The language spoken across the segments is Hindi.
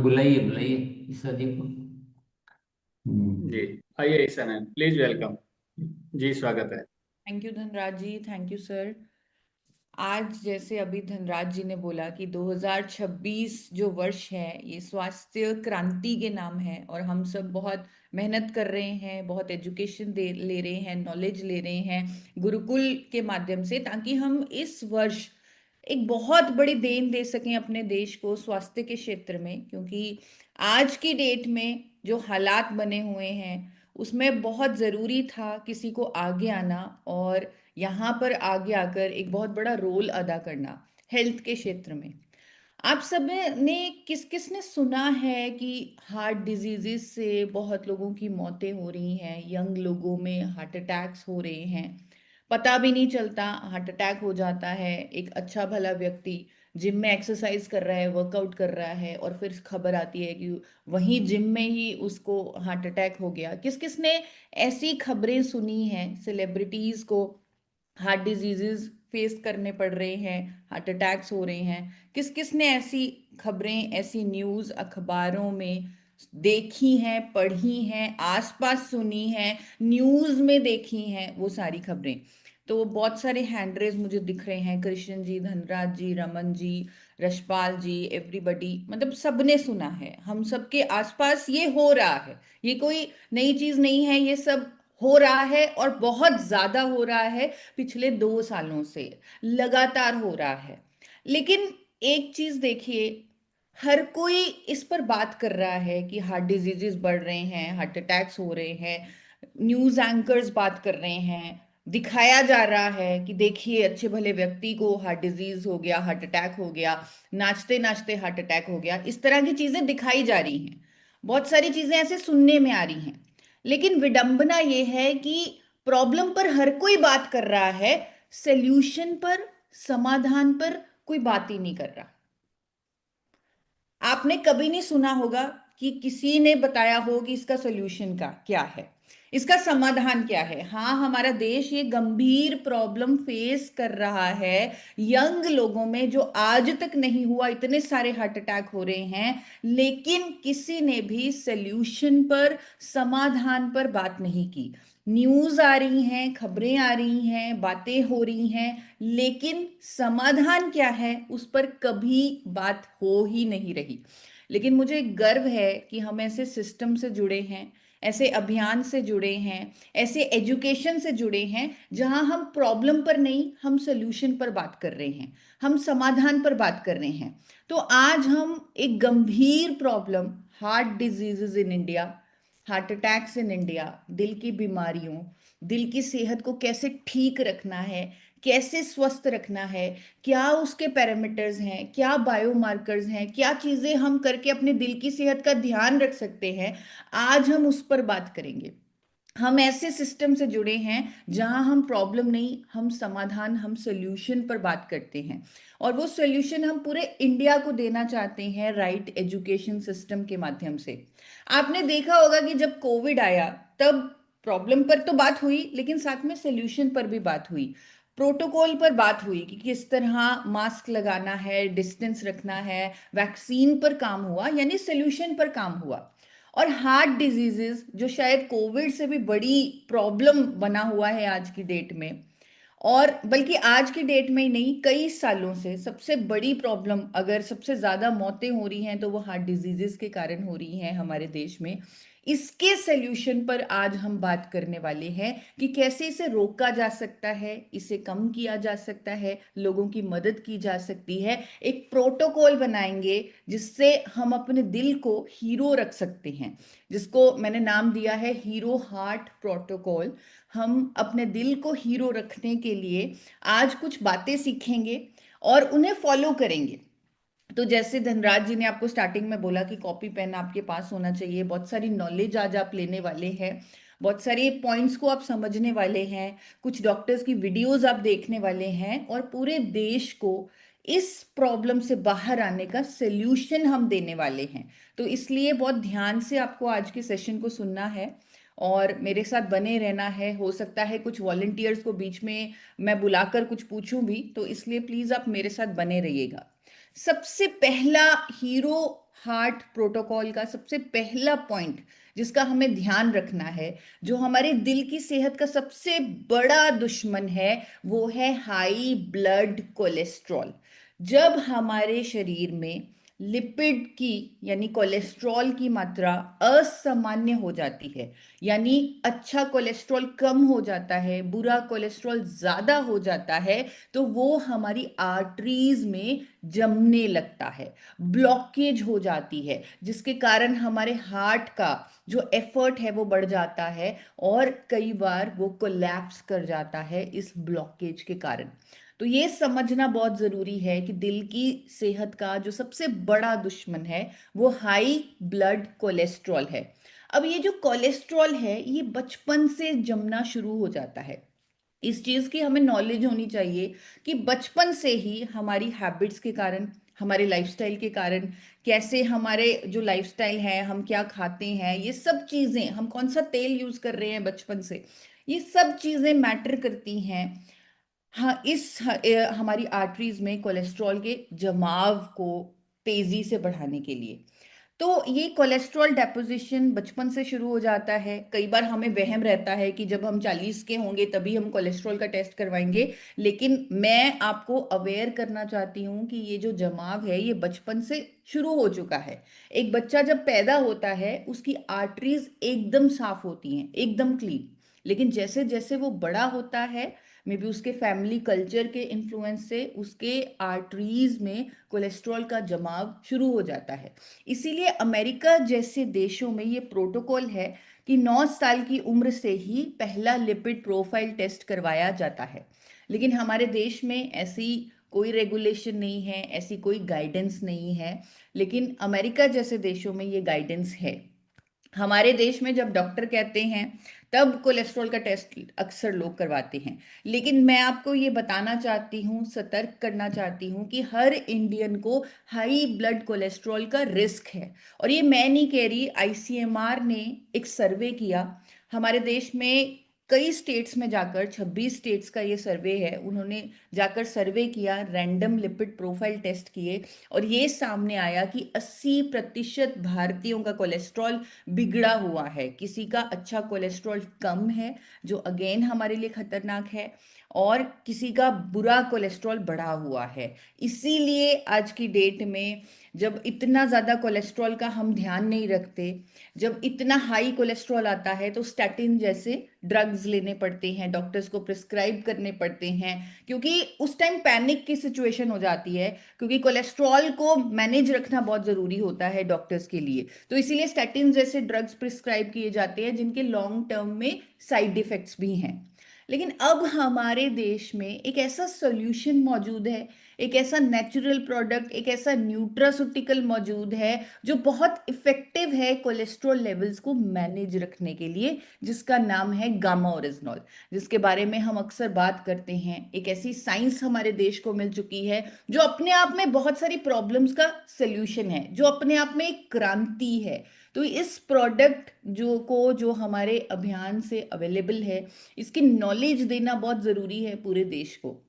बुलाइए बुलाइए ईसा जी को। जी। आइए ईसा मैम, प्लीज वेलकम। जी, स्वागत है। Thank you Dhanraj ji, thank you sir. आज जैसे अभी धनराज जी ने बोला कि 2026 जो वर्ष है ये स्वास्थ्य क्रांति के नाम है, और हम सब बहुत मेहनत कर रहे हैं, बहुत एजुकेशन दे ले रहे हैं, नॉलेज ले रहे हैं गुरुकुल के माध्यम से, ताकि हम इस वर्ष एक बहुत बड़ी देन दे सकें अपने देश को स्वास्थ्य के क्षेत्र में। क्योंकि आज की डेट में जो हालात बने हुए हैं उसमें बहुत ज़रूरी था किसी को आगे आना, और यहाँ पर आगे आकर एक बहुत बड़ा रोल अदा करना हेल्थ के क्षेत्र में। आप सब ने किस किस ने सुना है कि हार्ट डिजीजेस से बहुत लोगों की मौतें हो रही हैं, यंग लोगों में हार्ट अटैक्स हो रहे हैं, पता भी नहीं चलता हार्ट अटैक हो जाता है। एक अच्छा भला व्यक्ति जिम में एक्सरसाइज कर रहा है, वर्कआउट कर रहा है, और फिर खबर आती है कि वहीं जिम में ही उसको हार्ट अटैक हो गया। किस किस ने ऐसी खबरें सुनी हैं सेलिब्रिटीज को हार्ट डिजीजेस फेस करने पड़ रहे हैं, हार्ट अटैक्स हो रहे हैं? किस किस ने ऐसी खबरें, ऐसी न्यूज़ अखबारों में देखी हैं, पढ़ी हैं, आसपास सुनी हैं, न्यूज़ में देखी हैं वो सारी खबरें? तो बहुत सारे हैंड रेज मुझे दिख रहे हैं, कृष्ण जी, धनराज जी, रमन जी, रशपाल जी, एवरीबडी, मतलब सबने सुना है, हम सबके आसपास ये हो रहा है। ये कोई नई चीज नहीं है, ये सब हो रहा है और बहुत ज्यादा हो रहा है। पिछले 2 सालों से लगातार हो रहा है। लेकिन एक चीज देखिए, हर कोई इस पर बात कर रहा है कि हार्ट डिजीजेस बढ़ रहे हैं, हार्ट अटैक्स हो रहे हैं, न्यूज एंकर्स बात कर रहे हैं, दिखाया जा रहा है कि देखिए अच्छे भले व्यक्ति को हार्ट डिजीज हो गया, हार्ट अटैक हो गया, नाचते नाचते हार्ट अटैक हो गया, इस तरह की चीजें दिखाई जा रही हैं, बहुत सारी चीजें ऐसे सुनने में आ रही हैं। लेकिन विडंबना यह है कि प्रॉब्लम पर हर कोई बात कर रहा है, सॉल्यूशन पर, समाधान पर कोई बात ही नहीं कर रहा। आपने कभी नहीं सुना होगा कि किसी ने बताया हो कि इसका सॉल्यूशन का क्या है, इसका समाधान क्या है। हाँ, हमारा देश ये गंभीर प्रॉब्लम फेस कर रहा है यंग लोगों में, जो आज तक नहीं हुआ, इतने सारे हार्ट अटैक हो रहे हैं, लेकिन किसी ने भी सॉल्यूशन पर, समाधान पर बात नहीं की। न्यूज आ रही हैं, खबरें आ रही हैं, बातें हो रही हैं, लेकिन समाधान क्या है उस पर कभी बात हो ही नहीं रही। लेकिन मुझे गर्व है कि हम ऐसे सिस्टम से जुड़े हैं, ऐसे अभियान से जुड़े हैं, ऐसे एजुकेशन से जुड़े हैं जहां हम प्रॉब्लम पर नहीं, हम सोल्यूशन पर बात कर रहे हैं, हम समाधान पर बात कर रहे हैं। तो आज हम एक गंभीर problem, heart diseases in India, heart attacks in India, दिल की बीमारियों, दिल की सेहत को कैसे ठीक रखना है, कैसे स्वस्थ रखना है, क्या उसके पैरामीटर्स हैं, क्या बायोमार्कर्स हैं, क्या चीजें हम करके अपने दिल की सेहत का ध्यान रख सकते हैं, आज हम उस पर बात करेंगे। हम ऐसे सिस्टम से जुड़े हैं जहां हम प्रॉब्लम नहीं, हम समाधान, हम सोल्यूशन पर बात करते हैं, और वो सोल्यूशन हम पूरे इंडिया को देना चाहते हैं राइट एजुकेशन सिस्टम के माध्यम से। आपने देखा होगा कि जब कोविड आया तब प्रॉब्लम पर तो बात हुई, लेकिन साथ में सोल्यूशन पर भी बात हुई, प्रोटोकॉल पर बात हुई कि किस तरह मास्क लगाना है, डिस्टेंस रखना है, वैक्सीन पर काम हुआ, यानी सोल्यूशन पर काम हुआ। और हार्ट डिजीजेस जो शायद कोविड से भी बड़ी प्रॉब्लम बना हुआ है आज की डेट में, और बल्कि आज की डेट में ही नहीं, कई सालों से सबसे बड़ी प्रॉब्लम, अगर सबसे ज्यादा मौतें हो रही हैं तो वो हार्ट डिजीजेस के कारण हो रही हैं हमारे देश में। इसके सल्यूशन पर आज हम बात करने वाले हैं कि कैसे इसे रोका जा सकता है, इसे कम किया जा सकता है, लोगों की मदद की जा सकती है। एक प्रोटोकॉल बनाएंगे जिससे हम अपने दिल को हीरो रख सकते हैं, जिसको मैंने नाम दिया है हीरो हार्ट प्रोटोकॉल। हम अपने दिल को हीरो रखने के लिए आज कुछ बातें सीखेंगे और उन्हें फॉलो करेंगे। तो जैसे धनराज जी ने आपको स्टार्टिंग में बोला कि कॉपी पेन आपके पास होना चाहिए, बहुत सारी नॉलेज आज आप लेने वाले हैं, बहुत सारे पॉइंट्स को आप समझने वाले हैं, कुछ डॉक्टर्स की वीडियोस आप देखने वाले हैं, और पूरे देश को इस प्रॉब्लम से बाहर आने का सल्यूशन हम देने वाले हैं। तो इसलिए बहुत ध्यान से आपको आज के सेशन को सुनना है और मेरे साथ बने रहना है। हो सकता है कुछ वॉलंटियर्स को बीच में मैं बुलाकर कुछ पूछूं भी, तो इसलिए प्लीज आप मेरे साथ बने रहिएगा। सबसे पहला हीरो हार्ट प्रोटोकॉल का सबसे पहला पॉइंट जिसका हमें ध्यान रखना है, जो हमारे दिल की सेहत का सबसे बड़ा दुश्मन है, वो है हाई ब्लड कोलेस्ट्रॉल। जब हमारे शरीर में लिपिड की यानी कोलेस्ट्रॉल की मात्रा असामान्य हो जाती है, यानी अच्छा कोलेस्ट्रॉल कम हो जाता है, बुरा कोलेस्ट्रॉल ज्यादा हो जाता है, तो वो हमारी आर्टरीज में जमने लगता है, ब्लॉकेज हो जाती है, जिसके कारण हमारे हार्ट का जो एफर्ट है वो बढ़ जाता है और कई बार वो कोलैप्स कर जाता है इस ब्लॉकेज के कारण। तो ये समझना बहुत जरूरी है कि दिल की सेहत का जो सबसे बड़ा दुश्मन है वो हाई ब्लड कोलेस्ट्रॉल है। अब ये जो कोलेस्ट्रॉल है ये बचपन से जमना शुरू हो जाता है। इस चीज की हमें नॉलेज होनी चाहिए कि बचपन से ही हमारी हैबिट्स के कारण, हमारे लाइफस्टाइल के कारण, कैसे हमारे जो लाइफस्टाइल है, हम क्या खाते हैं, ये सब चीजें, हम कौन सा तेल यूज कर रहे हैं बचपन से, ये सब चीजें मैटर करती हैं। हाँ, हमारी आर्टरीज में कोलेस्ट्रॉल के जमाव को तेजी से बढ़ाने के लिए। तो ये कोलेस्ट्रॉल डेपोजिशन बचपन से शुरू हो जाता है। कई बार हमें वहम रहता है कि जब हम 40 के होंगे तभी हम कोलेस्ट्रॉल का टेस्ट करवाएंगे, लेकिन मैं आपको अवेयर करना चाहती हूँ कि ये जो जमाव है ये बचपन से शुरू हो चुका है। एक बच्चा जब पैदा होता है उसकी आर्टरीज एकदम साफ होती हैं, एकदम क्लीन, लेकिन जैसे जैसे वो बड़ा होता है, मे बी उसके फैमिली कल्चर के इन्फ्लुएंस से उसके आर्टरीज में कोलेस्ट्रॉल का जमाव शुरू हो जाता है। इसीलिए अमेरिका जैसे देशों में ये प्रोटोकॉल है कि 9 साल की उम्र से ही पहला लिपिड प्रोफाइल टेस्ट करवाया जाता है। लेकिन हमारे देश में ऐसी कोई रेगुलेशन नहीं है, ऐसी कोई गाइडेंस नहीं है, लेकिन अमेरिका जैसे देशों में ये गाइडेंस है। हमारे देश में जब डॉक्टर कहते हैं तब कोलेस्ट्रॉल का टेस्ट अक्सर लोग करवाते हैं, लेकिन मैं आपको ये बताना चाहती हूँ, सतर्क करना चाहती हूँ कि हर इंडियन को हाई ब्लड कोलेस्ट्रॉल का रिस्क है। और ये मैं नहीं कह रही, आईसीएमआर ने एक सर्वे किया हमारे देश में, कई स्टेट्स में जाकर, 26 स्टेट्स का ये सर्वे है, उन्होंने जाकर सर्वे किया, रैंडम लिपिड प्रोफाइल टेस्ट किए, और ये सामने आया कि 80% भारतीयों का कोलेस्ट्रॉल बिगड़ा हुआ है। किसी का अच्छा कोलेस्ट्रॉल कम है, जो अगेन हमारे लिए खतरनाक है, और किसी का बुरा कोलेस्ट्रॉल बढ़ा हुआ है। इसीलिए आज की डेट में जब इतना ज़्यादा कोलेस्ट्रॉल का हम ध्यान नहीं रखते, जब इतना हाई कोलेस्ट्रॉल आता है, तो स्टैटिन जैसे ड्रग्स लेने पड़ते हैं, डॉक्टर्स को प्रिस्क्राइब करने पड़ते हैं, क्योंकि उस टाइम पैनिक की सिचुएशन हो जाती है, क्योंकि कोलेस्ट्रॉल को मैनेज रखना बहुत ज़रूरी होता है डॉक्टर्स के लिए। तो इसीलिए स्टैटिन जैसे ड्रग्स प्रिस्क्राइब किए जाते हैं, जिनके लॉन्ग टर्म में साइड इफेक्ट्स भी हैं। लेकिन अब हमारे देश में एक ऐसा सॉल्यूशन मौजूद है, एक ऐसा नेचुरल प्रोडक्ट, एक ऐसा न्यूट्रास्यूटिकल मौजूद है जो बहुत इफेक्टिव है कोलेस्ट्रॉल लेवल्स को मैनेज रखने के लिए, जिसका नाम है गामा ओरिजिनॉल, जिसके बारे में हम अक्सर बात करते हैं। एक ऐसी साइंस हमारे देश को मिल चुकी है जो अपने आप में बहुत सारी प्रॉब्लम्स का सल्यूशन है, जो अपने आप में एक क्रांति है। तो इस प्रोडक्ट जो हमारे अभियान से अवेलेबल है, इसकी नॉलेज देना बहुत ज़रूरी है पूरे देश को।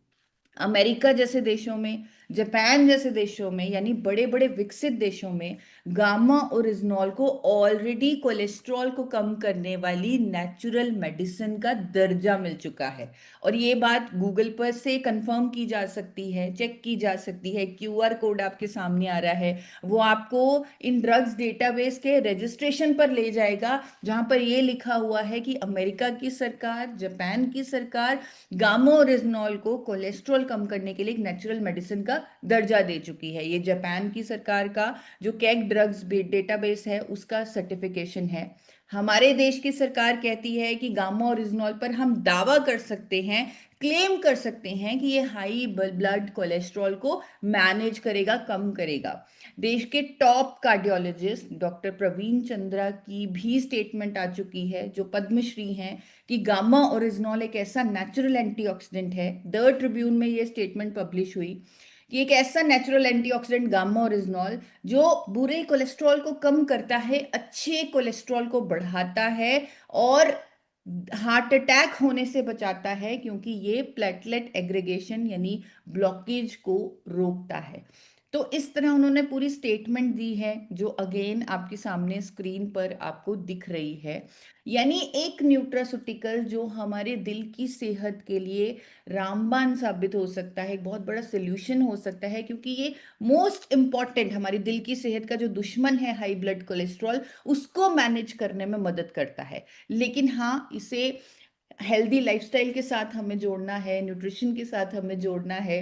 अमेरिका जैसे देशों में, जापान जैसे देशों में, यानी बड़े बड़े विकसित देशों में गामा ओरिजिनॉल को ऑलरेडी कोलेस्ट्रॉल को कम करने वाली नेचुरल मेडिसिन का दर्जा मिल चुका है। और ये बात गूगल पर से कंफर्म की जा सकती है, चेक की जा सकती है। क्यूआर कोड आपके सामने आ रहा है, वो आपको इन ड्रग्स डेटाबेस के रजिस्ट्रेशन पर ले जाएगा, जहां पर ये लिखा हुआ है कि अमेरिका की सरकार, जापान की सरकार गामा ओरिजिनॉल को कोलेस्ट्रॉल कम करने के लिए एक नेचुरल मेडिसिन का दर्जा दे चुकी है। ये जापान की सरकार का जो कैग ड्रग्स डेटाबेस है उसका सर्टिफिकेशन है। हमारे देश की सरकार कहती है कि गामा ओरिजिनॉल पर हम दावा कर सकते हैं, क्लेम कर सकते हैं कि ये हाई ब्लड कोलेस्ट्रॉल को मैनेज करेगा, कम करेगा। देश के top cardiologist doctor Praveen Chandra की भी स्टेटमेंट आ चुकी है, जो पद्मश्री हैं, कि गामा ओरिजिनॉल एक ऐसा नेचुरल एंटीऑक्सीडेंट है। द ट्रिब्यून में ये स्टेटमेंट पब्लिश हुई कि एक ऐसा नेचुरल एंटीऑक्सीडेंट गामा ओरिजिनॉल जो बुरे कोलेस्ट्रॉल को कम करता है, अच्छे कोलेस्ट्रॉल को बढ़ाता है और हार्ट अटैक होने से बचाता है, क्योंकि ये प्लेटलेट एग्रीगेशन यानी ब्लॉकेज को रोकता है। तो इस तरह उन्होंने पूरी स्टेटमेंट दी है, जो अगेन आपके सामने स्क्रीन पर आपको दिख रही है। यानी एक न्यूट्रास्यूटिकल जो हमारे दिल की सेहत के लिए रामबाण साबित हो सकता है, एक बहुत बड़ा सोल्यूशन हो सकता है, क्योंकि ये मोस्ट इम्पॉर्टेंट हमारी दिल की सेहत का जो दुश्मन है हाई ब्लड कोलेस्ट्रॉल, उसको मैनेज करने में मदद करता है। लेकिन हाँ, इसे हेल्दी लाइफस्टाइल के साथ हमें जोड़ना है, न्यूट्रिशन के साथ हमें जोड़ना है,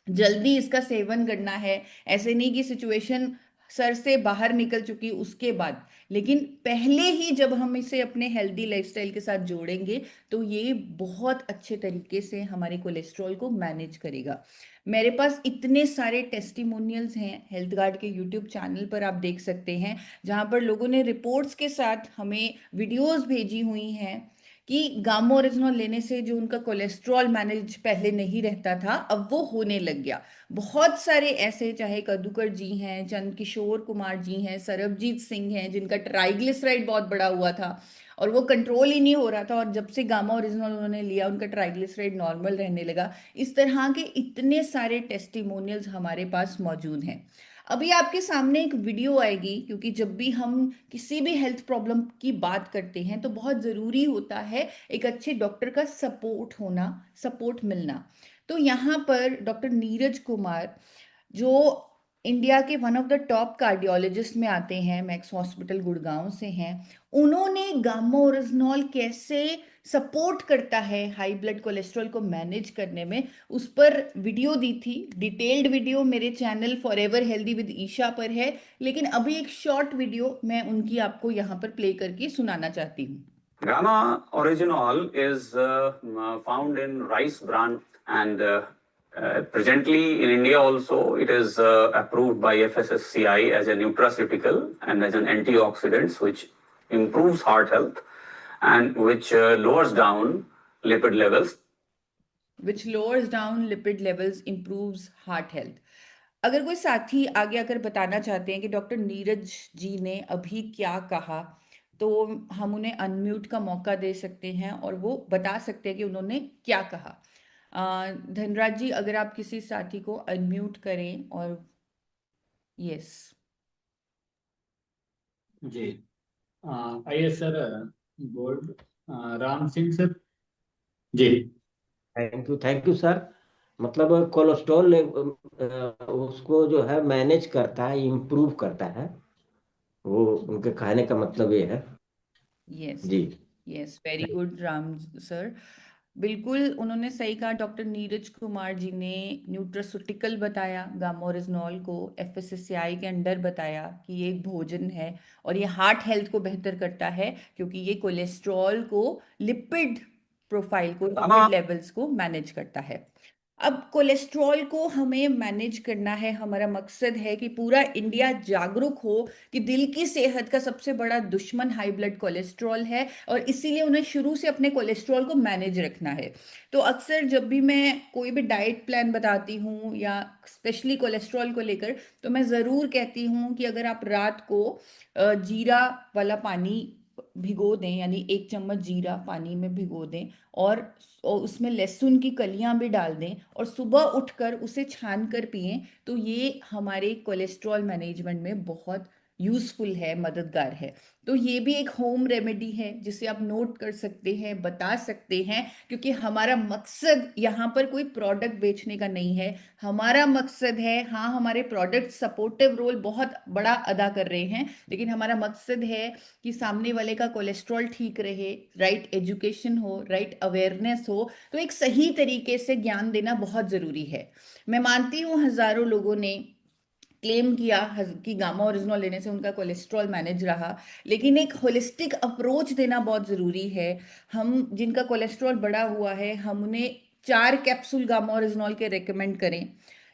जल्दी इसका सेवन करना है। ऐसे नहीं कि सिचुएशन सर से बाहर निकल चुकी उसके बाद, लेकिन पहले ही जब हम इसे अपने हेल्दी लाइफस्टाइल के साथ जोड़ेंगे तो ये बहुत अच्छे तरीके से हमारे कोलेस्ट्रॉल को मैनेज करेगा। मेरे पास इतने सारे टेस्टिमोनियल्स हैं, हेल्थ गार्ड के यूट्यूब चैनल पर आप देख सकते हैं, जहां पर लोगों ने रिपोर्ट्स के साथ हमें वीडियोस भेजी हुई हैं कि गामा ओरिजिनल लेने से जो उनका कोलेस्ट्रॉल मैनेज पहले नहीं रहता था, अब वो होने लग गया। बहुत सारे ऐसे, चाहे कद्दूकर जी हैं, चंद्रकिशोर कुमार जी हैं, सरबजीत सिंह हैं, जिनका ट्राइग्लिसराइड बहुत बड़ा हुआ था और वो कंट्रोल ही नहीं हो रहा था, और जब से गामा ओरिजिनल उन्होंने लिया उनका ट्राइग्लिसराइड नॉर्मल रहने लगा। इस तरह के इतने सारे टेस्टिमोनियल्स हमारे पास मौजूद हैं। अभी आपके सामने एक वीडियो आएगी, क्योंकि जब भी हम किसी भी हेल्थ प्रॉब्लम की बात करते हैं तो बहुत ज़रूरी होता है एक अच्छे डॉक्टर का सपोर्ट होना, सपोर्ट मिलना। तो यहाँ पर डॉक्टर नीरज कुमार, जो इंडिया के one of the top cardiologist में आते हैं, मैक्स हॉस्पिटल गुड़गांव से हैं, उन्होंने गामा ओरिजिनॉल कैसे सपोर्ट करता है हाई ब्लड कोलेस्ट्रॉल को मैनेज करने में, उस पर वीडियो दी थी। डिटेल्ड वीडियो मेरे channel forever healthy with Isha पर है, लेकिन अभी एक शॉर्ट वीडियो मैं उनकी आपको यहाँ पर प्ले करके सुनाना चाहती हूँ। Gamma orygenol is found in rice bran and presently in India also it is approved by FSSCI as a nutraceutical and as an antioxidant which improves heart health and which lowers down lipid levels. Which lowers down lipid levels, improves heart health. अगर कोई साथी आगे आकर बताना चाहते हैं कि डॉक्टर नीरज जी ने अभी क्या कहा, तो हम उन्हें अनम्यूट का मौका दे सकते हैं और वो बता सकते हैं कि उन्होंने क्या कहा। धनराज जी, अगर आप किसी साथी को अनम्यूट करें और यस। जी, आइए सर, बोर्ड राम सिंह सर। जी, थैंक यू सर। मतलब कोलेस्ट्रॉल उसको जो है मैनेज करता है, इम्प्रूव करता है, वो उनके कहने का मतलब ये है। यस जी yes, very good Ram sir, बिल्कुल उन्होंने सही कहा। डॉक्टर नीरज कुमार जी ने न्यूट्रास्यूटिकल बताया, गामा ओरिजिनॉल को एफएसएसएआई के अंडर बताया कि ये एक भोजन है और ये हार्ट हेल्थ को बेहतर करता है, क्योंकि ये कोलेस्ट्रॉल को, लिपिड प्रोफाइल को, लिपिड लेवल्स को मैनेज करता है। अब कोलेस्ट्रॉल को हमें मैनेज करना है, हमारा मकसद है कि पूरा इंडिया जागरूक हो कि दिल की सेहत का सबसे बड़ा दुश्मन हाई ब्लड कोलेस्ट्रॉल है, और इसीलिए उन्हें शुरू से अपने कोलेस्ट्रॉल को मैनेज रखना है। तो अक्सर जब भी मैं कोई भी डाइट प्लान बताती हूँ या स्पेशली कोलेस्ट्रॉल को लेकर, तो मैं ज़रूर कहती हूँ कि अगर आप रात को जीरा वाला पानी भिगो दें, यानी 1 चम्मच जीरा पानी में भिगो दें और उसमें लहसुन की कलियां भी डाल दें और सुबह उठकर उसे छान कर पिएं, तो ये हमारे कोलेस्ट्रॉल मैनेजमेंट में बहुत यूजफुल है, मददगार है। तो ये भी एक होम रेमेडी है जिसे आप नोट कर सकते हैं, बता सकते हैं, क्योंकि हमारा मकसद यहाँ पर कोई प्रोडक्ट बेचने का नहीं है। हमारा मकसद है, हाँ हमारे प्रोडक्ट सपोर्टिव रोल बहुत बड़ा अदा कर रहे हैं, लेकिन हमारा मकसद है कि सामने वाले का कोलेस्ट्रॉल ठीक रहे, राइट एजुकेशन हो, राइट अवेयरनेस हो। तो एक सही तरीके से ज्ञान देना बहुत ज़रूरी है। मैं मानती हूँ हज़ारों लोगों ने क्लेम किया कि गामा ओरिजिनल लेने से उनका कोलेस्ट्रॉल मैनेज रहा, लेकिन एक होलिस्टिक अप्रोच देना बहुत ज़रूरी है। हम जिनका कोलेस्ट्रॉल बढ़ा हुआ है, हम उन्हें 4 कैप्सूल गामा ओरिजिनल के रेकमेंड करें।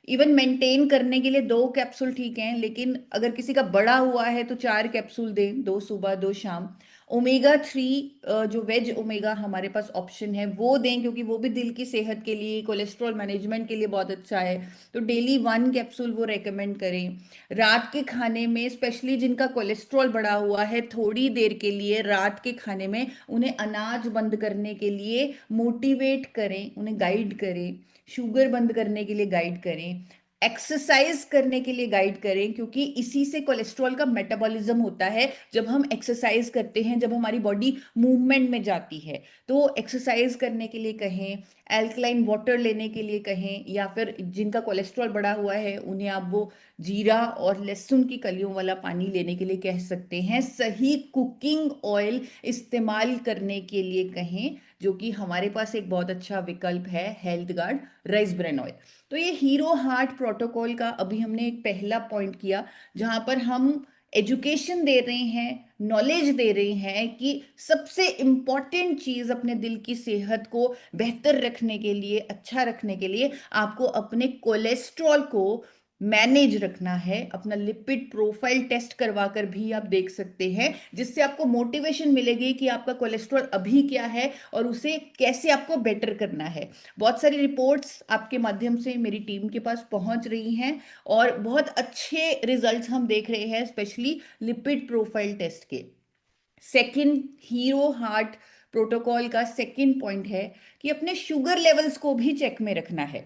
इवन मेंटेन करने के लिए 2 कैप्सूल ठीक हैं, लेकिन अगर किसी का बढ़ा हुआ है तो 4 कैप्सूल दें, 2 सुबह 2 शाम। ओमेगा 3 जो वेज ओमेगा हमारे पास ऑप्शन है वो दें, क्योंकि वो भी दिल की सेहत के लिए, कोलेस्ट्रॉल मैनेजमेंट के लिए बहुत अच्छा है। तो डेली 1 कैप्सूल वो रेकमेंड करें। रात के खाने में, स्पेशली जिनका कोलेस्ट्रॉल बढ़ा हुआ है, थोड़ी देर के लिए रात के खाने में उन्हें अनाज बंद करने के लिए मोटिवेट करें, उन्हें गाइड करें, शुगर बंद करने के लिए गाइड करें। एक्सरसाइज करने के लिए गाइड करें, क्योंकि इसी से कोलेस्ट्रॉल का मेटाबॉलिज्म होता है। जब हम एक्सरसाइज करते हैं, जब हमारी बॉडी मूवमेंट में जाती है, तो एक्सरसाइज करने के लिए कहें, एल्कलाइन वाटर लेने के लिए कहें, या फिर जिनका कोलेस्ट्रॉल बढ़ा हुआ है उन्हें आप वो जीरा और लहसुन की कलियों वाला पानी लेने के लिए कह सकते हैं। सही कुकिंग ऑयल इस्तेमाल करने के लिए कहें, जो कि हमारे पास एक बहुत अच्छा विकल्प है, health guard rice bran oil. तो ये हीरो हार्ट प्रोटोकॉल का अभी हमने एक पहला पॉइंट किया, जहां पर हम एजुकेशन दे रहे हैं, नॉलेज दे रहे हैं कि सबसे इंपॉर्टेंट चीज अपने दिल की सेहत को बेहतर रखने के लिए, अच्छा रखने के लिए आपको अपने कोलेस्ट्रॉल को मैनेज रखना है। अपना लिपिड प्रोफाइल टेस्ट करवा कर भी आप देख सकते हैं, जिससे आपको मोटिवेशन मिलेगी कि आपका कोलेस्ट्रॉल अभी क्या है और उसे कैसे आपको बेटर करना है। बहुत सारी रिपोर्ट्स आपके माध्यम से मेरी टीम के पास पहुंच रही हैं और बहुत अच्छे रिजल्ट्स हम देख रहे हैं, स्पेशली लिपिड प्रोफाइल टेस्ट के। सेकंड हीरो हार्ट प्रोटोकॉल का सेकंड पॉइंट है कि अपने शुगर लेवल्स को भी चेक में रखना है।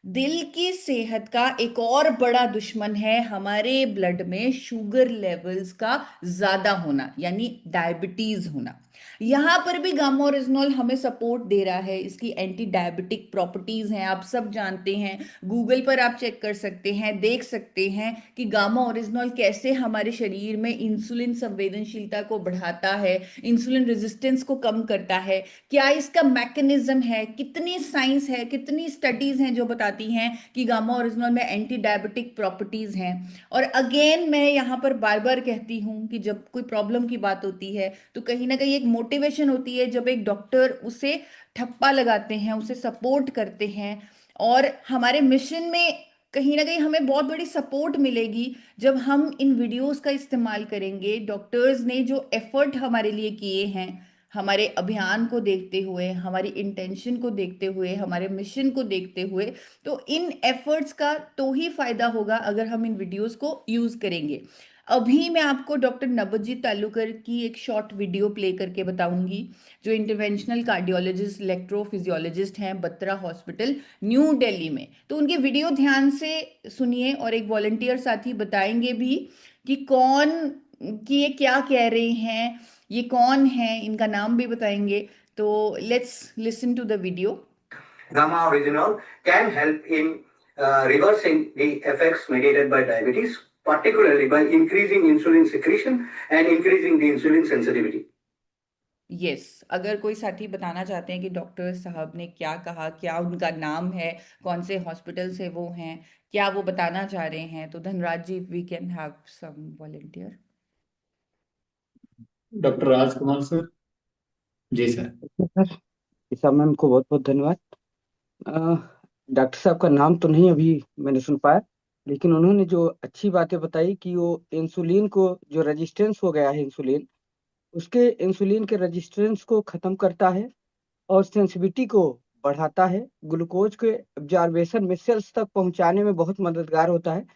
दिल की सेहत का एक और बड़ा दुश्मन है हमारे ब्लड में शुगर लेवल्स का ज्यादा होना, यानी डायबिटीज होना। यहां पर भी गामा ओरिजिनॉल हमें सपोर्ट दे रहा है। इसकी एंटी डायबिटिक प्रॉपर्टीज हैं, आप सब जानते हैं। गूगल पर आप चेक कर सकते हैं, देख सकते हैं कि गामा ओरिजिनॉल कैसे हमारे शरीर में इंसुलिन संवेदनशीलता को बढ़ाता है, इंसुलिन रेजिस्टेंस को कम करता है। क्या इसका मैकेनिज्म है, कितनी साइंस है, कितनी स्टडीज हैं जो बताती हैं कि गामा ओरिजिनॉल में एंटी डायबिटिक प्रॉपर्टीज हैं। और अगेन मैं यहाँ पर बार बार कहती हूँ कि जब कोई प्रॉब्लम की बात होती है तो कहीं ना कहीं एक मोटिवेशन होती है जब एक डॉक्टर उसे ठप्पा लगाते हैं, उसे सपोर्ट करते हैं। और हमारे मिशन में कहीं ना कहीं हमें बहुत बड़ी सपोर्ट मिलेगी जब हम इन वीडियोस का इस्तेमाल करेंगे। डॉक्टर्स ने जो एफर्ट हमारे लिए किए हैं, हमारे अभियान को देखते हुए, हमारी इंटेंशन को देखते हुए, हमारे मिशन को देखते हुए, तो इन एफर्ट्स का तो ही फायदा होगा अगर हम इन वीडियोस को यूज करेंगे। अभी मैं आपको डॉक्टर नवजीत तालुकर की एक शॉर्ट वीडियो प्ले करके बताऊंगी, जो इंटरवेंशनल कार्डियोलॉजिस्ट, इलेक्ट्रोफिजियोलॉजिस्ट हैं बत्रा हॉस्पिटल न्यू दिल्ली में। तो उनके वीडियो ध्यान से सुनिए और एक वॉलंटियर साथी बताएंगे भी कि कौन, कि ये क्या कह रहे हैं, ये कौन है, इनका नाम भी बताएंगे। तो let's listen to the video. Gamma original can help in reversing the effects mediated by diabetes, particularly by increasing insulin secretion and increasing the insulin sensitivity. Yes, अगर कोई साथी बताना चाहते हैं कि डॉक्टर साहब ने क्या कहा, क्या उनका नाम है, कौन से हॉस्पिटल से वो हैं, क्या वो बताना चाह रहे हैं, तो Dhanraj ji, we can have some volunteer. Doctor Rajkumar sir. जी सर। सर, ईसा मैम को बहुत बहुत धन्यवाद। डॉक्टर साहब का नाम तो नहीं अभी मैंने सुन पाया, लेकिन उन्होंने जो अच्छी बातें बताई कि वो इंसुलिन को, जो रेजिस्टेंस हो गया है इंसुलिन, उसके इंसुलिन के रेजिस्टेंस को खत्म करता है और सेंसिटिविटी को बढ़ाता है, ग्लूकोज के एब्जॉर्बेशन में सेल्स तक पहुंचाने में बहुत मददगार होता है।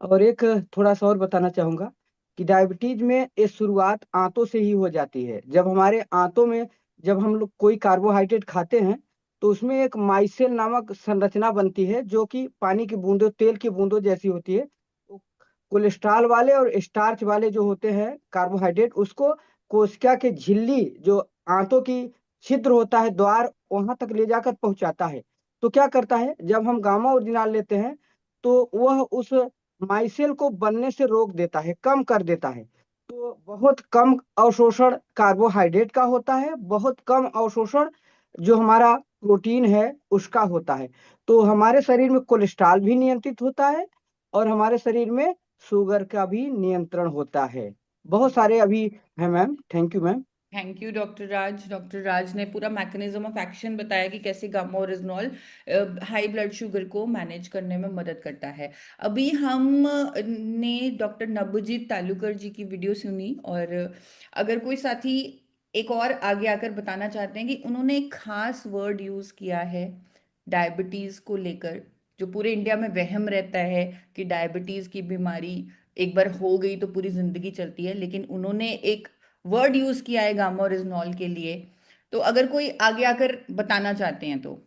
और एक थोड़ा सा और बताना चाहूंगा कि डायबिटीज में ये शुरुआत आंतों से ही हो जाती है। जब हमारे आंतों में, जब हम लोग कोई कार्बोहाइड्रेट खाते हैं तो उसमें एक माइसेल नामक संरचना बनती है, जो कि पानी की बूंदों, तेल की बूंदों जैसी होती है। तो कोलेस्ट्रॉल वाले और स्टार्च वाले जो होते हैं कार्बोहाइड्रेट, उसको कोशिका के झिल्ली, जो आंतों की छिद्र होता है, द्वार, वहां तक ले जाकर पहुंचाता है। तो क्या करता है, जब हम गामा ओरिजिनल लेते हैं तो वह उस माइसेल को बनने से रोक देता है, कम कर देता है। तो बहुत कम अवशोषण कार्बोहाइड्रेट का होता है, बहुत कम अवशोषण जो हमारा प्रोटीन है उसका होता है। तो हमारे शरीर में कोलेस्ट्रॉल भी नियंत्रित होता है और हमारे शरीर में शुगर का भी नियंत्रण होता है। बहुत सारे अभी है ma'am. Thank you ma'am. Thank you doctor Raj. Doctor Raj ने पूरा मैकेनिज्म ऑफ एक्शन बताया कि कैसे gamma oryzanol high blood sugar को मैनेज करने में मदद करता है। अभी हम ने डॉक्टर नवजीत तालुकर जी की वीडियो सुनी, और अगर कोई साथी एक और आगे आकर बताना चाहते हैं कि उन्होंने एक खास वर्ड यूज किया है डायबिटीज को लेकर, जो पूरे इंडिया में वहम रहता है कि डायबिटीज की बीमारी एक बार हो गई तो पूरी जिंदगी चलती है, लेकिन उन्होंने एक वर्ड यूज किया है गामा ओरिजिनॉल के लिए। तो अगर कोई आगे आकर बताना चाहते हैं तो।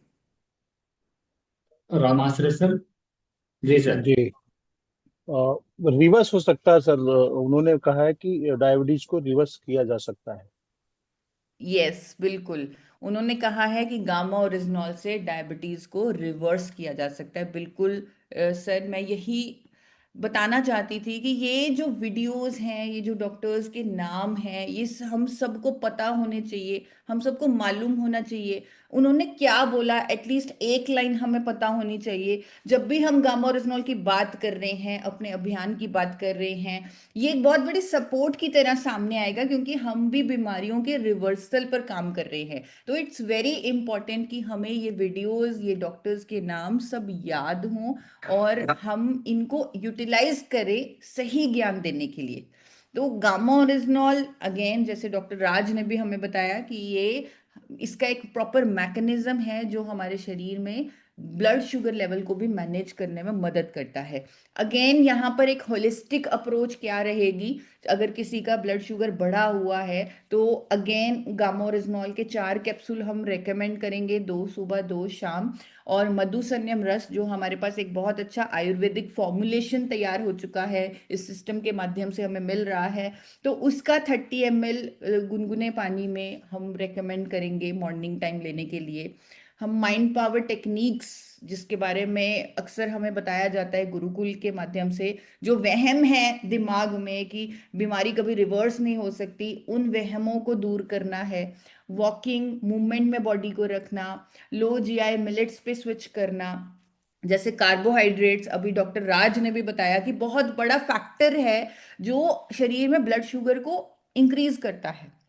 रामाश्रय सर। जी सर। जी। रिवर्स हो सकता है सर, उन्होंने कहा है कि डायबिटीज को रिवर्स किया जा सकता है। यस, बिल्कुल। उन्होंने कहा है कि गामा ओरिजिनॉल से डायबिटीज को रिवर्स किया जा सकता है। बिल्कुल सर, मैं यही बताना चाहती थी कि ये जो वीडियोस हैं, ये जो डॉक्टर्स के नाम हैं, ये हम सबको पता होने चाहिए, हम सबको मालूम होना चाहिए उन्होंने क्या बोला। एटलीस्ट एक लाइन हमें पता होनी चाहिए जब भी हम गामा ओरिजिनॉल की बात कर रहे हैं, अपने अभियान की बात कर रहे हैं। ये एक बहुत बड़ी सपोर्ट की तरह सामने आएगा, क्योंकि हम भी बीमारियों के रिवर्सल पर काम कर रहे हैं। तो इट्स वेरी इंपॉर्टेंट कि हमें ये वीडियोस, ये डॉक्टर्स के नाम सब याद हों और हम इनको यूटिलाइज करें सही ज्ञान देने के लिए। तो गामा ओरिजिनॉल अगेन, जैसे डॉक्टर राज ने भी हमें बताया कि ये इसका एक प्रॉपर मैकेनिज्म है जो हमारे शरीर में ब्लड शुगर लेवल को भी मैनेज करने में मदद करता है। अगेन यहाँ पर एक होलिस्टिक अप्रोच क्या रहेगी, अगर किसी का ब्लड शुगर बढ़ा हुआ है तो अगेन गामा ओरिजिनॉल के 4 कैप्सूल हम रेकमेंड करेंगे, 2 सुबह 2 शाम। और मधुसन्यम रस, जो हमारे पास एक बहुत अच्छा आयुर्वेदिक फॉर्मुलेशन तैयार हो चुका है, इस सिस्टम के माध्यम से हमें मिल रहा है, तो उसका 30 ml गुनगुने पानी में हम रेकमेंड करेंगे मॉर्निंग टाइम लेने के लिए। हम माइंड पावर टेक्निक्स, जिसके बारे में अक्सर हमें बताया जाता है गुरुकुल के माध्यम से, जो वहम है दिमाग में कि बीमारी कभी रिवर्स नहीं हो सकती, उन वहमों को दूर करना है। वॉकिंग, मूवमेंट में बॉडी को रखना, लो जीआई मिलेट्स पे स्विच करना। जैसे कार्बोहाइड्रेट्स, अभी डॉक्टर राज ने भी बताया कि बहुत बड़ा फैक्टर है जो शरीर में ब्लड शुगर को इंक्रीज करता है।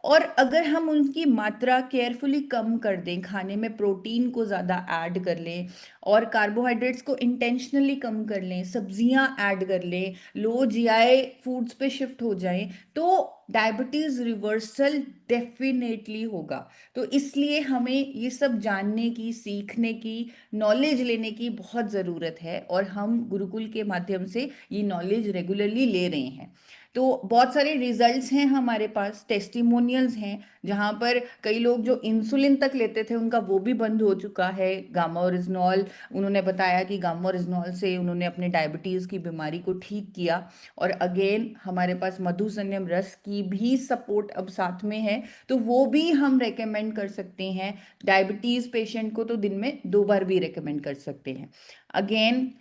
और अगर हम उनकी मात्रा केयरफुली कम कर दें, खाने में प्रोटीन को ज़्यादा ऐड कर लें और कार्बोहाइड्रेट्स को इंटेंशनली कम कर लें, सब्जियां ऐड कर लें, लो जीआई फूड्स पे शिफ्ट हो जाएं, तो डायबिटीज़ रिवर्सल डेफिनेटली होगा। तो इसलिए हमें ये सब जानने की, सीखने की, नॉलेज लेने की बहुत ज़रूरत है, और हम गुरुकुल के माध्यम से ये नॉलेज रेगुलरली ले रहे हैं। तो बहुत सारे रिजल्ट्स हैं हमारे पास, टेस्टिमोनियल्स हैं, जहाँ पर कई लोग जो इंसुलिन तक लेते थे उनका वो भी बंद हो चुका है। गामा ओरिजिनॉल, उन्होंने बताया कि गामा ओरिजिनॉल से उन्होंने अपने डायबिटीज़ की बीमारी को ठीक किया। और अगेन हमारे पास मधुसन्यम रस की भी सपोर्ट अब साथ में है, तो वो भी हम रेकमेंड कर सकते हैं। डायबिटीज़ पेशेंट को तो दिन में 2 बार भी रेकमेंड कर सकते हैं। अगेन,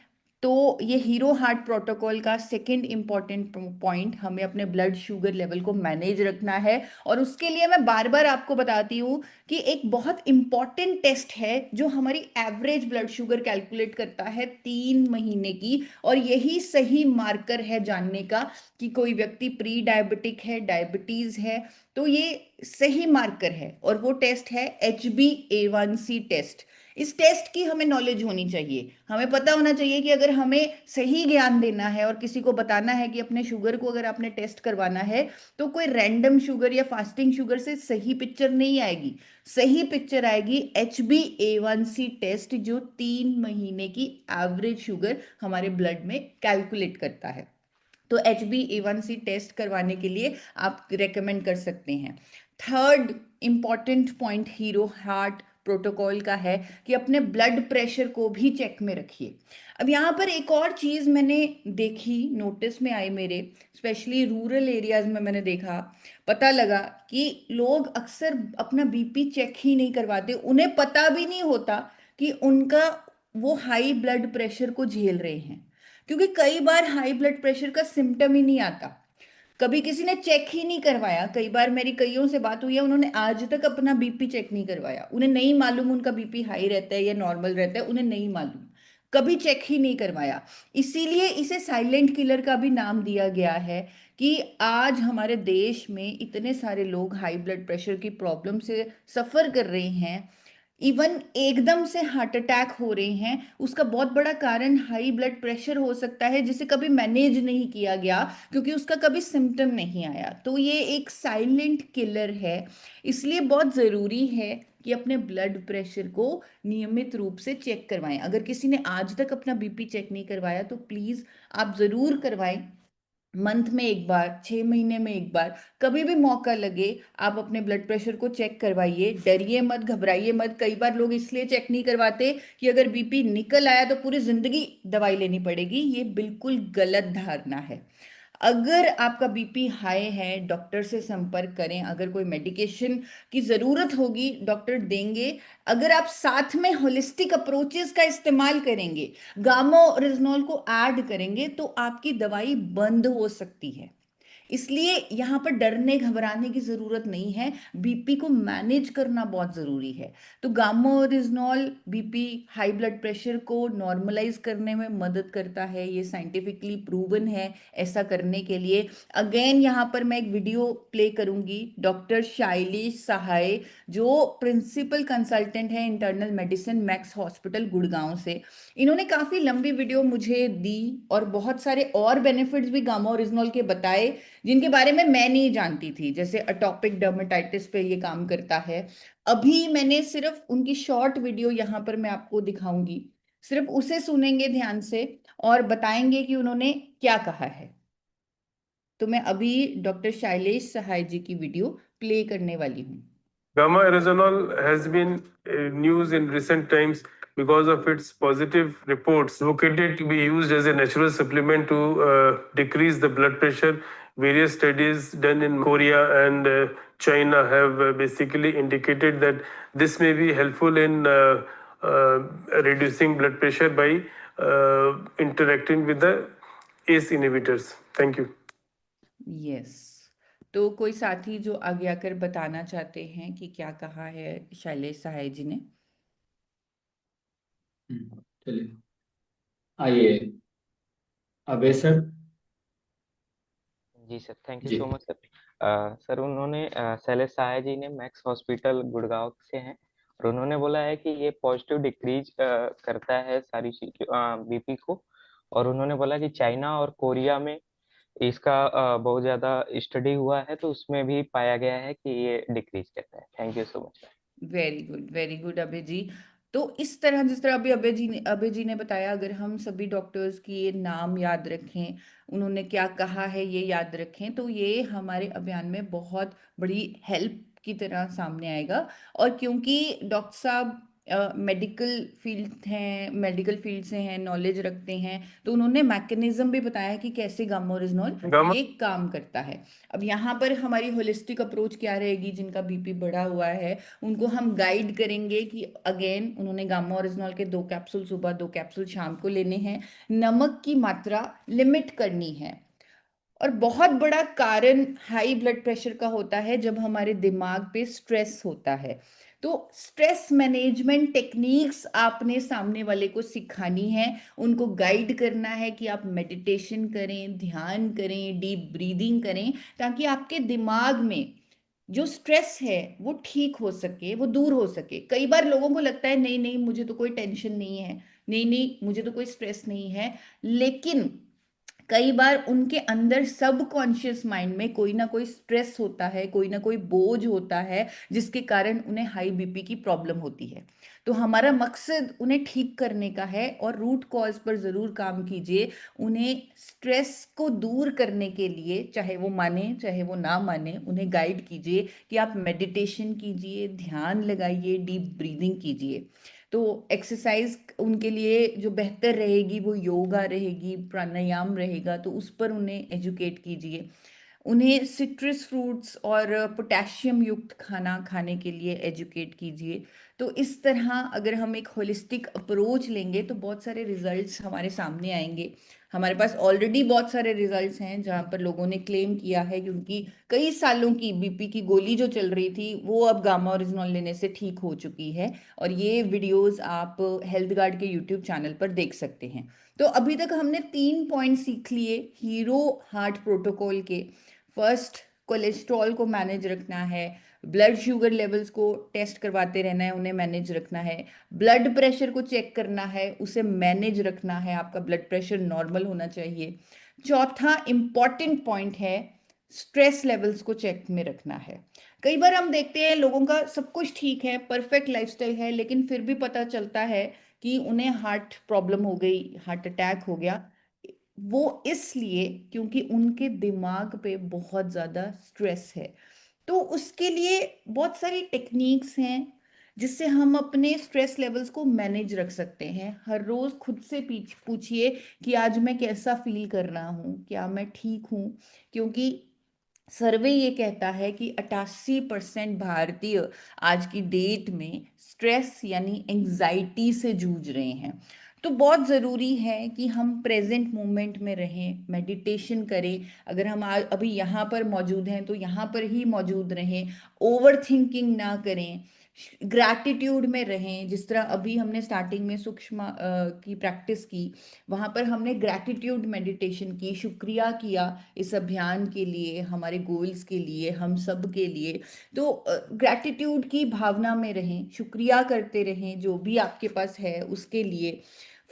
तो ये हीरो हार्ट प्रोटोकॉल का सेकंड इंपॉर्टेंट पॉइंट, हमें अपने ब्लड शुगर लेवल को मैनेज रखना है। और उसके लिए मैं बार बार आपको बताती हूँ कि एक बहुत इंपॉर्टेंट टेस्ट है जो हमारी एवरेज ब्लड शुगर कैलकुलेट करता है 3 महीने की, और यही सही मार्कर है जानने का कि कोई व्यक्ति प्री डायबिटिक है, डायबिटीज है। तो ये सही मार्कर है, और वो टेस्ट है HbA1c टेस्ट। इस टेस्ट की हमें नॉलेज होनी चाहिए, हमें पता होना चाहिए कि अगर हमें सही ज्ञान देना है और किसी को बताना है कि अपने शुगर को अगर आपने टेस्ट करवाना है, तो कोई रैंडम शुगर या फास्टिंग शुगर से सही पिक्चर नहीं आएगी। सही पिक्चर आएगी HbA1c टेस्ट, जो 3 महीने की एवरेज शुगर हमारे ब्लड में कैलकुलेट करता है। तो HbA1c टेस्ट करवाने के लिए आप रेकमेंड कर सकते हैं। Third important point hero heart protocol का है कि अपने ब्लड प्रेशर को भी चेक में रखिए। अब यहाँ पर एक और चीज़ मैंने देखी, नोटिस में आई मेरे, स्पेशली रूरल एरियाज में मैंने देखा, पता लगा कि लोग अक्सर अपना बीपी चेक ही नहीं करवाते, उन्हें पता भी नहीं होता कि उनका वो हाई ब्लड प्रेशर को झेल रहे हैं। क्योंकि कई बार हाई ब्लड प्रेशर का सिम्टम ही नहीं आता, कभी किसी ने चेक ही नहीं करवाया। कई बार मेरी कईयों से बात हुई है, उन्होंने आज तक अपना बीपी चेक नहीं करवाया, उन्हें नहीं मालूम उनका बीपी हाई रहता है या नॉर्मल रहता है, उन्हें नहीं मालूम, कभी चेक ही नहीं करवाया। इसीलिए इसे साइलेंट किलर का भी नाम दिया गया है कि आज हमारे देश में इतने सारे लोग हाई ब्लड प्रेशर की प्रॉब्लम से सफर कर रहे हैं, इवन एकदम से हार्ट अटैक हो रहे हैं। उसका बहुत बड़ा कारण हाई ब्लड प्रेशर हो सकता है, जिसे कभी मैनेज नहीं किया गया क्योंकि उसका कभी सिम्टम नहीं आया। तो ये एक साइलेंट किलर है, इसलिए बहुत ज़रूरी है कि अपने ब्लड प्रेशर को नियमित रूप से चेक करवाएं। अगर किसी ने आज तक अपना बीपी चेक नहीं करवाया तो प्लीज़ आप ज़रूर करवाएं। मंथ में एक बार, 6 महीने में एक बार, कभी भी मौका लगे आप अपने ब्लड प्रेशर को चेक करवाइए। डरिए मत, घबराइए मत। कई बार लोग इसलिए चेक नहीं करवाते कि अगर बीपी निकल आया तो पूरी जिंदगी दवाई लेनी पड़ेगी। ये बिल्कुल गलत धारणा है। अगर आपका बीपी हाई है, डॉक्टर से संपर्क करें। अगर कोई मेडिकेशन की जरूरत होगी, डॉक्टर देंगे। अगर आप साथ में होलिस्टिक अप्रोचेस का इस्तेमाल करेंगे, गामा ओरिजिनॉल को ऐड करेंगे, तो आपकी दवाई बंद हो सकती है। इसलिए यहाँ पर डरने घबराने की जरूरत नहीं है। बीपी को मैनेज करना बहुत जरूरी है। तो gamma oryzanol BP, high blood pressure को नॉर्मलाइज करने में मदद करता है। ये साइंटिफिकली प्रूवन है ऐसा करने के लिए। अगेन यहाँ पर मैं एक वीडियो प्ले करूंगी। डॉक्टर शैलेश सहाय, जो प्रिंसिपल कंसल्टेंट है internal medicine max hospital Gurgaon से, इन्होंने काफी लंबी वीडियो मुझे दी और बहुत सारे और बेनिफिट्स भी गामा ओरिजिनॉल के बताए, जिनके बारे में मैं नहीं जानती थी। जैसे अटोपिक डर्मेटाइटिस पे ये काम करता है। अभी मैंने सिर्फ उनकी शॉर्ट वीडियो यहाँ पर मैं आपको दिखाऊंगी, सिर्फ उसे सुनेंगे ध्यान से और बताएंगे कि उन्होंने क्या कहा है। तो मैं अभी डॉक्टर शैलेश सहाय जी की वीडियो प्ले करने वाली हूँ। Gamma erosional has been news in recent times because of its positive reports. Located to be used as a natural supplement to decrease the blood pressure. Various studies done in Korea and China have basically indicated that this may be helpful in reducing blood pressure by interacting with the ACE inhibitors. Thank you. Yes. तो कोई साथी जो आगे आकर बताना चाहते हैं कि क्या कहा है शैलेश सहाय जी ने? चलिए, आइए अबे सर। जी सर, थैंक यू जी सो मच सर। सर उन्होंने शैलेश सहाय जी ने मैक्स हॉस्पिटल गुड़गांव से हैं और उन्होंने बोला है कि ये पॉजिटिव डिक्रीज करता है सारी बीपी को। और उन्होंने बोला कि चाइना और कोरिया में इसका बहुत ज्यादा स्टडी हुआ है, तो उसमें भी पाया गया है कि ये डिक्रीज करता है। Thank you so much. Very good Abhay ji. तो इस तरह, जिस तरह अभी अभय जी ने बताया, अगर हम सभी डॉक्टर्स की ये नाम याद रखें, उन्होंने क्या कहा है ये याद रखें, तो ये हमारे अभियान में बहुत बड़ी हेल्प की तरह सामने आएगा। और क्योंकि डॉक्टर साहब मेडिकल फील्ड से हैं, नॉलेज रखते हैं, तो उन्होंने मैकेनिज्म भी बताया कि कैसे गामा ओरिजिनॉल ये काम करता है। अब यहाँ पर हमारी होलिस्टिक अप्रोच क्या रहेगी? जिनका बीपी बढ़ा हुआ है उनको हम गाइड करेंगे कि अगेन उन्होंने गामा ओरिजिनॉल के 2 कैप्सूल सुबह, 2 कैप्सूल शाम को लेने हैं। नमक की मात्रा लिमिट करनी है। और बहुत बड़ा कारण हाई ब्लड प्रेशर का होता है जब हमारे दिमाग पे स्ट्रेस होता है। तो स्ट्रेस मैनेजमेंट टेक्निक्स आपने सामने वाले को सिखानी है, उनको गाइड करना है कि आप मेडिटेशन करें, ध्यान करें, डीप ब्रीदिंग करें, ताकि आपके दिमाग में जो स्ट्रेस है वो ठीक हो सके, वो दूर हो सके। कई बार लोगों को लगता है नहीं नहीं मुझे तो कोई टेंशन नहीं है, नहीं नहीं मुझे तो कोई स्ट्रेस नहीं है, लेकिन कई बार उनके अंदर सब कॉन्शियस माइंड में कोई ना कोई स्ट्रेस होता है, कोई ना कोई बोझ होता है, जिसके कारण उन्हें हाई बीपी की प्रॉब्लम होती है। तो हमारा मकसद उन्हें ठीक करने का है और रूट कॉज पर जरूर काम कीजिए। उन्हें स्ट्रेस को दूर करने के लिए, चाहे वो माने चाहे वो ना माने, उन्हें गाइड कीजिए कि आप मेडिटेशन कीजिए, ध्यान लगाइए, डीप ब्रीदिंग कीजिए। तो एक्सरसाइज उनके लिए जो बेहतर रहेगी वो योगा रहेगी, प्राणायाम रहेगा, तो उस पर उन्हें एजुकेट कीजिए। उन्हें सिट्रस फ्रूट्स और पोटेशियम युक्त खाना खाने के लिए एजुकेट कीजिए। तो इस तरह अगर हम एक होलिस्टिक अप्रोच लेंगे तो बहुत सारे रिजल्ट्स हमारे सामने आएंगे। हमारे पास ऑलरेडी बहुत सारे रिजल्ट्स हैं जहाँ पर लोगों ने क्लेम किया है कि उनकी कई सालों की बीपी की गोली जो चल रही थी वो अब गामा ओरिजिनॉल लेने से ठीक हो चुकी है। और ये वीडियोस आप हेल्थ गार्ड के यूट्यूब चैनल पर देख सकते हैं। तो अभी तक हमने 3 पॉइंट सीख लिए हीरो हार्ट प्रोटोकॉल के। फर्स्ट, कोलेस्ट्रॉल को मैनेज रखना है, ब्लड शुगर लेवल्स को टेस्ट करवाते रहना है, उन्हें मैनेज रखना है, ब्लड प्रेशर को चेक करना है, उसे मैनेज रखना है, आपका ब्लड प्रेशर नॉर्मल होना चाहिए। चौथा इंपॉर्टेंट पॉइंट है, स्ट्रेस लेवल्स को चेक में रखना है। कई बार हम देखते हैं लोगों का सब कुछ ठीक है, परफेक्ट लाइफस्टाइल है, लेकिन फिर भी पता चलता है कि उन्हें हार्ट प्रॉब्लम हो गई, हार्ट अटैक हो गया। वो इसलिए क्योंकि उनके दिमाग पे बहुत ज़्यादा स्ट्रेस है। तो उसके लिए बहुत सारी टेक्निक्स हैं जिससे हम अपने स्ट्रेस लेवल्स को मैनेज रख सकते हैं। हर रोज़ खुद से पूछिए कि आज मैं कैसा फील कर रहा हूँ, क्या मैं ठीक हूँ। क्योंकि सर्वे ये कहता है कि 88% भारतीय आज की डेट में स्ट्रेस यानी एंजाइटी से जूझ रहे हैं। तो बहुत ज़रूरी है कि हम प्रेजेंट मोमेंट में रहें, मेडिटेशन करें। अगर हम अभी यहाँ पर मौजूद हैं तो यहाँ पर ही मौजूद रहें, ओवर थिंकिंग ना करें, ग्रैटिट्यूड में रहें। जिस तरह अभी हमने स्टार्टिंग में सूक्ष्म की प्रैक्टिस की, वहाँ पर हमने ग्रैटिट्यूड मेडिटेशन की, शुक्रिया किया इस अभियान के लिए, हमारे गोल्स के लिए, हम सब के लिए। तो ग्रैटिट्यूड की भावना में रहें, शुक्रिया करते रहें जो भी आपके पास है उसके लिए।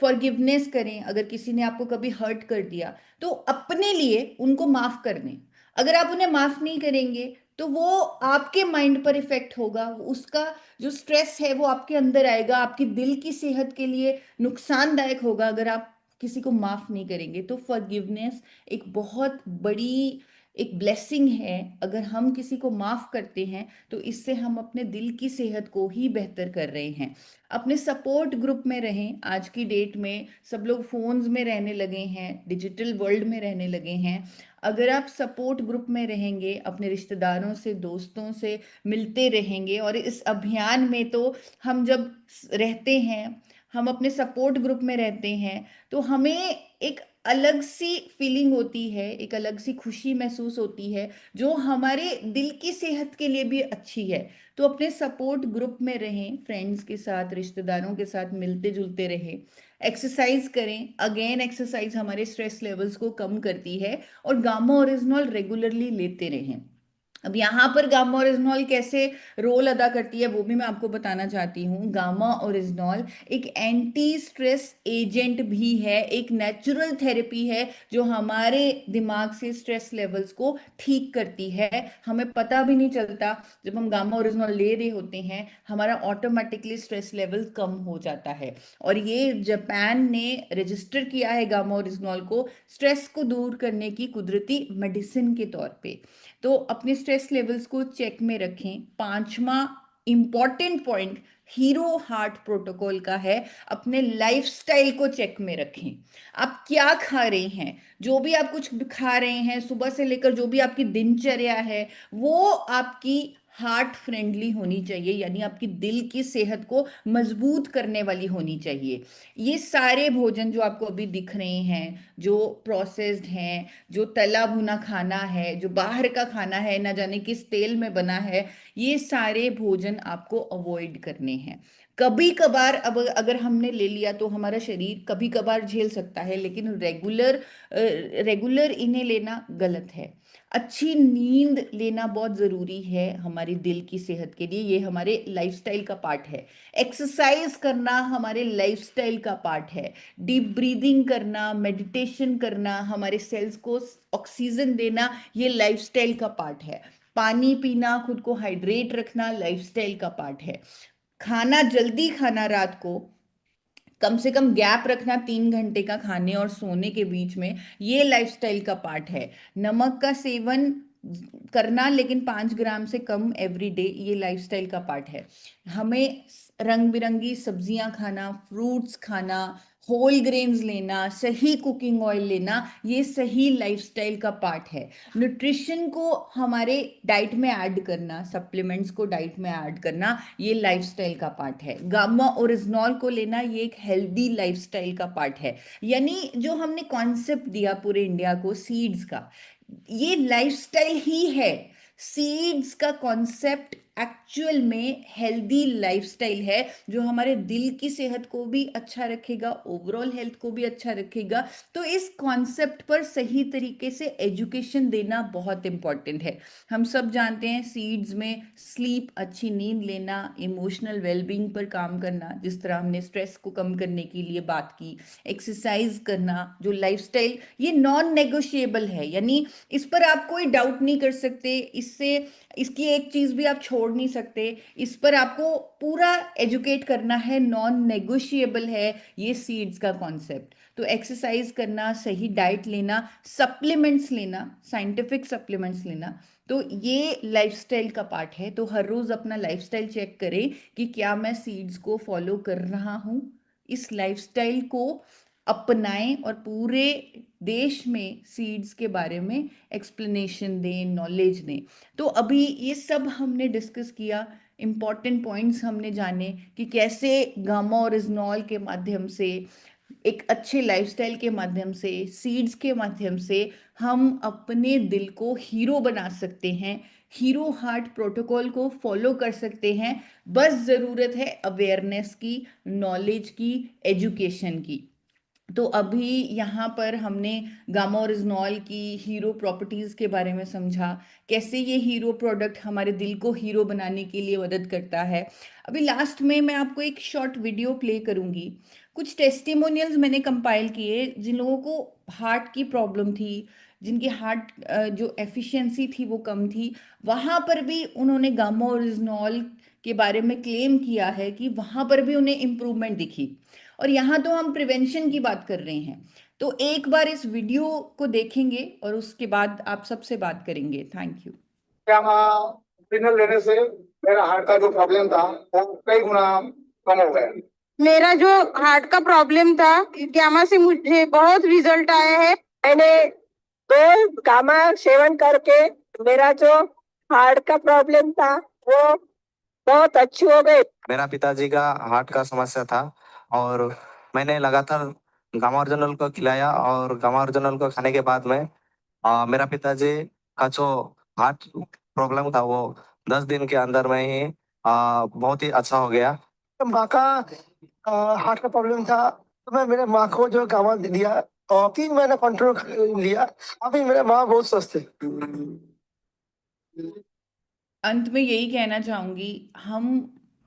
फॉरगिवनेस करें, अगर किसी ने आपको कभी हर्ट कर दिया तो अपने लिए उनको माफ कर दें। अगर आप उन्हें माफ नहीं करेंगे तो वो आपके माइंड पर इफेक्ट होगा, उसका जो स्ट्रेस है वो आपके अंदर आएगा, आपकी दिल की सेहत के लिए नुकसानदायक होगा अगर आप किसी को माफ नहीं करेंगे। तो फॉरगिवनेस एक बहुत बड़ी एक ब्लेसिंग है। अगर हम किसी को माफ करते हैं तो इससे हम अपने दिल की सेहत को ही बेहतर कर रहे हैं। अपने सपोर्ट ग्रुप में रहें। आज की डेट में सब लोग फोन्स में रहने लगे हैं, डिजिटल वर्ल्ड में रहने लगे हैं। अगर आप सपोर्ट ग्रुप में रहेंगे, अपने रिश्तेदारों से, दोस्तों से मिलते रहेंगे, और इस अभियान में तो हम जब रहते हैं, हम अपने सपोर्ट ग्रुप में रहते हैं, तो हमें एक अलग सी फीलिंग होती है, एक अलग सी खुशी महसूस होती है जो हमारे दिल की सेहत के लिए भी अच्छी है। तो अपने सपोर्ट ग्रुप में रहें, फ्रेंड्स के साथ, रिश्तेदारों के साथ मिलते जुलते रहें। एक्सरसाइज करें। अगेन एक्सरसाइज हमारे स्ट्रेस लेवल्स को कम करती है। और गामा ओरिजिनॉल रेगुलरली लेते रहें। अब यहाँ पर गामा ओरिजिनॉल कैसे रोल अदा करती है वो भी मैं आपको बताना चाहती हूँ। गामा ओरिजिनॉल एक एंटी स्ट्रेस एजेंट भी है, एक नेचुरल थेरेपी है जो हमारे दिमाग से स्ट्रेस लेवल्स को ठीक करती है। हमें पता भी नहीं चलता, जब हम गामा ओरिजिनॉल ले रहे होते हैं हमारा ऑटोमेटिकली स्ट्रेस लेवल कम हो जाता है। और ये जापान ने रजिस्टर किया है गामा ओरिजिनॉल को स्ट्रेस को दूर करने की कुदरती मेडिसिन के तौर पे। तो अपने स्ट्रेस लेवल्स को चेक में रखें। पांचवा important point hero heart protocol का है, अपने लाइफस्टाइल को चेक में रखें। आप क्या खा रहे हैं, जो भी आप कुछ खा रहे हैं सुबह से लेकर जो भी आपकी दिनचर्या है वो आपकी हार्ट फ्रेंडली होनी चाहिए, यानी आपकी दिल की सेहत को मजबूत करने वाली होनी चाहिए। ये सारे भोजन जो आपको अभी दिख रहे हैं, जो प्रोसेस्ड हैं, जो तला भुना खाना है, जो बाहर का खाना है, ना जाने किस तेल में बना है, ये सारे भोजन आपको अवॉइड करने हैं। कभी कभार अब अगर हमने ले लिया तो हमारा शरीर कभी कभार झेल सकता है, लेकिन रेगुलर इन्हें लेना गलत है। अच्छी नींद लेना बहुत ज़रूरी है हमारी दिल की सेहत के लिए, ये हमारे लाइफस्टाइल का पार्ट है। एक्सरसाइज करना हमारे लाइफस्टाइल का पार्ट है। डीप ब्रीदिंग करना, मेडिटेशन करना, हमारे सेल्स को ऑक्सीजन देना, ये लाइफस्टाइल का पार्ट है। पानी पीना, खुद को हाइड्रेट रखना लाइफस्टाइल का पार्ट है। खाना जल्दी खाना, रात को कम से कम गैप रखना 3 घंटे का खाने और सोने के बीच में, ये लाइफस्टाइल का पार्ट है। नमक का सेवन करना लेकिन 5 ग्राम से कम एवरी डे, ये लाइफस्टाइल का पार्ट है। हमें रंग बिरंगी सब्जियां खाना, फ्रूट्स खाना, होल ग्रेन्स लेना, सही कुकिंग ऑयल लेना, ये सही लाइफस्टाइल का पार्ट है। न्यूट्रिशन को हमारे डाइट में ऐड करना, सप्लीमेंट्स को डाइट में ऐड करना, ये लाइफस्टाइल का पार्ट है। गामा ओरिजिनॉल को लेना, ये एक हेल्दी लाइफस्टाइल का पार्ट है। यानी जो हमने कॉन्सेप्ट दिया पूरे इंडिया को सीड्स का, ये लाइफस्टाइल ही है। सीड्स का कॉन्सेप्ट एक्चुअल में हेल्दी लाइफस्टाइल है जो हमारे दिल की सेहत को भी अच्छा रखेगा, ओवरऑल हेल्थ को भी अच्छा रखेगा। तो इस कॉन्सेप्ट पर सही तरीके से एजुकेशन देना बहुत इंपॉर्टेंट है। हम सब जानते हैं सीड्स में स्लीप, अच्छी नींद लेना, इमोशनल वेलबींग पर काम करना, जिस तरह हमने स्ट्रेस को कम करने के लिए बात की, एक्सरसाइज करना, जो लाइफस्टाइल ये नॉन नेगोशिएबल है, यानी इस पर आप कोई डाउट नहीं कर सकते, इसकी एक चीज भी आप छोड़ नहीं सकते, इस पर आपको पूरा एजुकेट करना है, नॉन नेगोशिएबल है ये सीड्स का कॉन्सेप्ट। तो एक्सरसाइज करना, सही डाइट लेना, सप्लीमेंट्स लेना, साइंटिफिक सप्लीमेंट्स लेना, तो ये लाइफस्टाइल का पार्ट है। तो हर रोज अपना लाइफस्टाइल चेक करें कि क्या मैं सीड्स को फॉलो कर रहा हूँ, इस लाइफस्टाइल को अपनाएं और पूरे देश में सीड्स के बारे में एक्सप्लेनेशन दें, नॉलेज दें। तो अभी ये सब हमने डिस्कस किया, इम्पॉर्टेंट पॉइंट्स हमने जाने कि कैसे गामा ओरिजिनॉल के माध्यम से, एक अच्छे लाइफस्टाइल के माध्यम से, सीड्स के माध्यम से हम अपने दिल को हीरो बना सकते हैं, हीरो हार्ट प्रोटोकॉल को फॉलो कर सकते हैं। बस ज़रूरत है अवेयरनेस की, नॉलेज की, एजुकेशन की। तो अभी यहाँ पर हमने गामा ओरिजिनॉल की हीरो प्रॉपर्टीज़ के बारे में समझा, कैसे ये हीरो प्रोडक्ट हमारे दिल को हीरो बनाने के लिए मदद करता है। अभी लास्ट में मैं आपको एक शॉर्ट वीडियो प्ले करूँगी, कुछ टेस्टिमोनियल्स मैंने कंपाइल किए जिन लोगों को हार्ट की प्रॉब्लम थी, जिनकी हार्ट जो एफिशिएंसी थी वो कम थी, वहाँ पर भी उन्होंने गामा ओरिजिनॉल के बारे में क्लेम किया है कि वहाँ पर भी उन्हें इम्प्रूवमेंट दिखी। और यहाँ तो हम प्रिवेंशन की बात कर रहे हैं, तो एक बार इस वीडियो को देखेंगे और उसके बाद आप सबसे बात करेंगे। Thank you. सिग्नल लेने से मेरा हार्ट का जो प्रॉब्लम था वो कई गुना कम हो गया। मेरा जो हार्ट का प्रॉब्लम था, गामा से मुझे बहुत रिजल्ट आया है। मैंने 2 गामा सेवन करके मेरा जो हार्ट का प्रॉब्लम था वो बहुत अच्छी हो गई। मेरा पिताजी का हार्ट का समस्या था और मैंने लगातार गामा ओरिजिनल को खिलाया और गामा ओरिजिनल को खाने के बाद में मेरा पिताजी का जो हार्ट प्रॉब्लम था वो 10 दिन के अंदर में ही बहुत ही अच्छा हो गया। माँ का हार्ट का प्रॉब्लम था तो मैं मेरे माँ को जो गामा दिया और 3 महीने कंट्रोल लिया, अभी मेरे माँ बहुत स्वस्थ है। अंत में यही कहना चाहूंगी, हम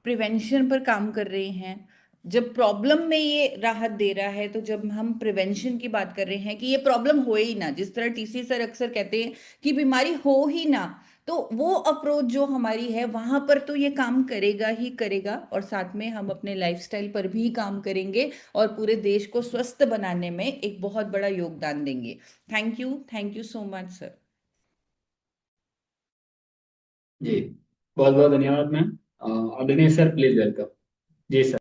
प्रिवेंशन पर काम कर रहे हैं। जब प्रॉब्लम में ये राहत दे रहा है, तो जब हम प्रिवेंशन की बात कर रहे हैं कि ये प्रॉब्लम हो ही ना, जिस तरह टीसी सर अक्सर कहते हैं कि बीमारी हो ही ना, तो वो अप्रोच जो हमारी है वहां पर तो ये काम करेगा ही करेगा, और साथ में हम अपने लाइफस्टाइल पर भी काम करेंगे और पूरे देश को स्वस्थ बनाने में एक बहुत बड़ा योगदान देंगे। Thank you so much sir. जी बहुत बहुत धन्यवाद ma'am. Abhinay sir please welcome. जी सर।